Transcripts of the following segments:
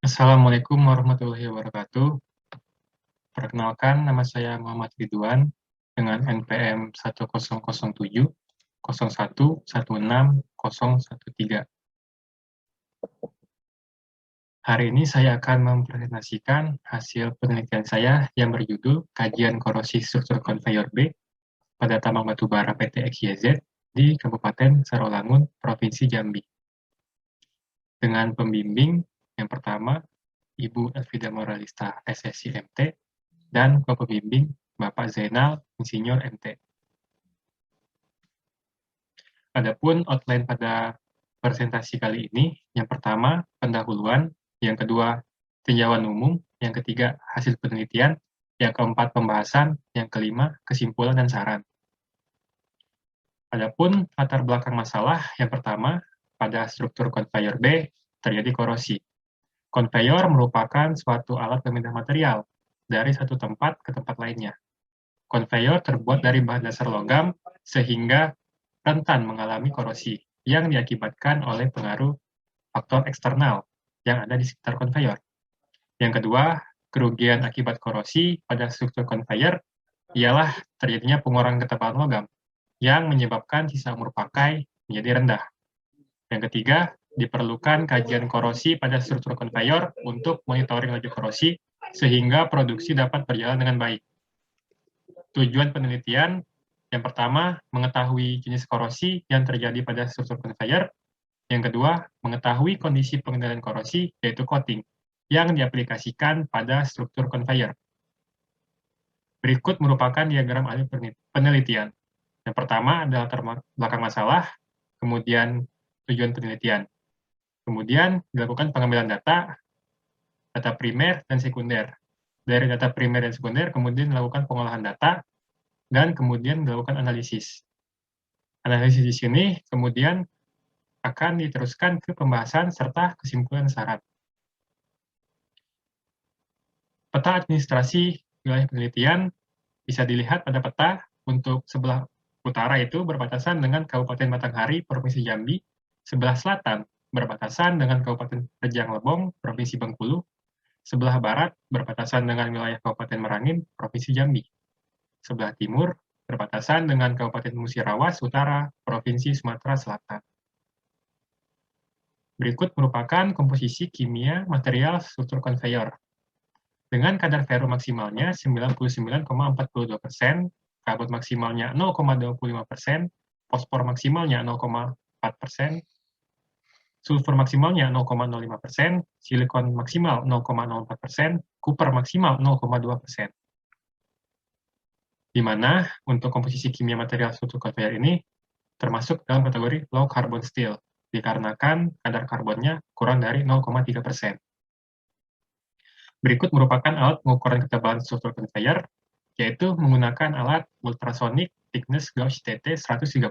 Assalamualaikum warahmatullahi wabarakatuh. Perkenalkan, nama saya Muhammad Ridwan dengan NPM 1007 01 16 013. Hari ini saya akan mempresentasikan hasil penelitian saya yang berjudul Kajian Korosi Struktur Konveyor B pada Tambang Batubara PT XYZ di Kabupaten Sarolangun, Provinsi Jambi. Dengan pembimbing yang pertama, Ibu Elvida Moralista, SSI MT, dan pembimbing Bapak Zainal, Insinyur MT. Adapun outline pada presentasi kali ini, yang pertama, pendahuluan, yang kedua, tinjauan umum, yang ketiga, hasil penelitian, yang keempat, pembahasan, yang kelima, kesimpulan dan saran. Adapun latar belakang masalah, yang pertama, pada struktur konveyor B, terjadi korosi. Konveyor merupakan suatu alat pemindah material dari satu tempat ke tempat lainnya. Konveyor terbuat dari bahan dasar logam, sehingga rentan mengalami korosi yang diakibatkan oleh pengaruh faktor eksternal yang ada di sekitar konveyor. Yang kedua, kerugian akibat korosi pada struktur konveyor ialah terjadinya pengurangan ketebalan logam yang menyebabkan sisa umur pakai menjadi rendah. Yang ketiga, diperlukan kajian korosi pada struktur konveyor untuk monitoring laju korosi sehingga produksi dapat berjalan dengan baik. Tujuan penelitian, yang pertama, mengetahui jenis korosi yang terjadi pada struktur konveyor. Yang kedua, mengetahui kondisi pengendalian korosi, yaitu coating, yang diaplikasikan pada struktur konveyor. Berikut merupakan diagram alur penelitian. Yang pertama adalah latar belakang masalah, kemudian tujuan penelitian. Kemudian dilakukan pengambilan data primer dan sekunder. Dari data primer dan sekunder, kemudian dilakukan pengolahan data, dan kemudian dilakukan analisis. Analisis di sini kemudian akan diteruskan ke pembahasan serta kesimpulan saran. Peta administrasi wilayah penelitian bisa dilihat pada peta untuk sebelah utara itu berbatasan dengan Kabupaten Batanghari, Provinsi Jambi, sebelah selatan berbatasan dengan Kabupaten Rejang Lebong, Provinsi Bengkulu, sebelah barat berbatasan dengan wilayah Kabupaten Merangin, Provinsi Jambi, sebelah timur berbatasan dengan Kabupaten Musirawas Utara, Provinsi Sumatera Selatan. Berikut merupakan komposisi kimia material struktur konveyor. Dengan kadar ferro maksimalnya 99,42%, karbon maksimalnya 0,25%, fosfor maksimalnya 0,4%, sulfur maksimalnya 0,05%, silikon maksimal 0,04%, kuper maksimal 0,2%. Di mana untuk komposisi kimia material struktur konveyor ini termasuk dalam kategori low carbon steel, dikarenakan kadar karbonnya kurang dari 0,3%. Berikut merupakan alat pengukuran ketebalan struktur konveyor, yaitu menggunakan alat ultrasonic thickness gauge TT 130.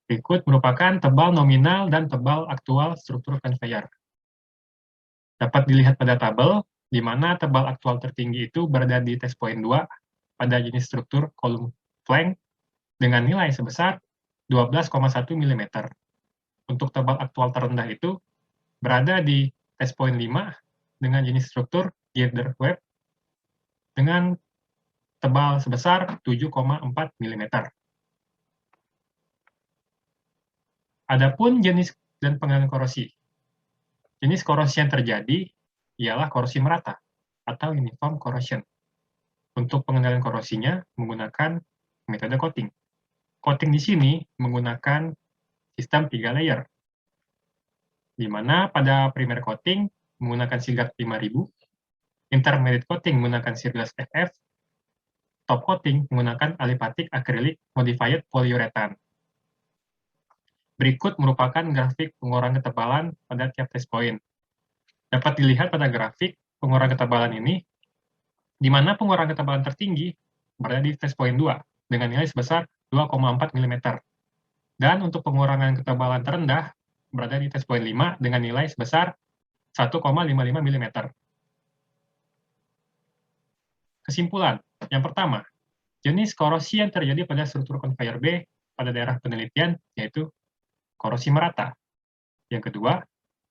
Berikut merupakan tebal nominal dan tebal aktual struktur konveyor. Dapat dilihat pada tabel, di mana tebal aktual tertinggi itu berada di test point 2 pada jenis struktur kolom flank dengan nilai sebesar 12,1 mm. Untuk tebal aktual terendah itu berada di test point 5 dengan jenis struktur girder web dengan tebal sebesar 7,4 mm. Adapun jenis dan pengendalian korosi. Jenis korosi yang terjadi ialah korosi merata atau uniform corrosion. Untuk pengendalian korosinya menggunakan metode coating. Coating di sini menggunakan sistem 3 layer, di mana pada primer coating menggunakan sigat 5000, intermediate coating menggunakan Sirglass FF, top coating menggunakan alipatic acrylic modified polyurethane. Berikut merupakan grafik pengurangan ketebalan pada tiap test point. Dapat dilihat pada grafik pengurangan ketebalan ini, di mana pengurangan ketebalan tertinggi berada di test point 2 dengan nilai sebesar 2,4 mm. Dan untuk pengurangan ketebalan terendah berada di test point 5 dengan nilai sebesar 1,55 mm. Kesimpulan, yang pertama, jenis korosi yang terjadi pada struktur conveyor B pada daerah penelitian yaitu korosi merata. Yang kedua,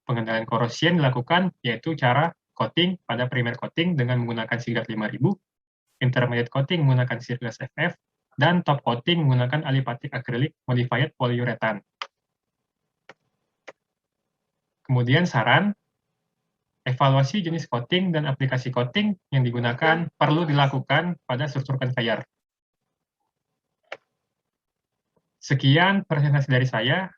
pengendalian korosi yang dilakukan yaitu cara coating pada primer coating dengan menggunakan Sigrad 5000, intermediate coating menggunakan Sirgas FF, dan top coating menggunakan alipatic acrylic modified polyurethane. Kemudian saran, evaluasi jenis coating dan aplikasi coating yang digunakan perlu dilakukan pada struktur conveyor. Sekian presentasi dari saya.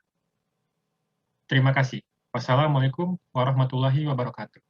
Terima kasih. Wassalamualaikum warahmatullahi wabarakatuh.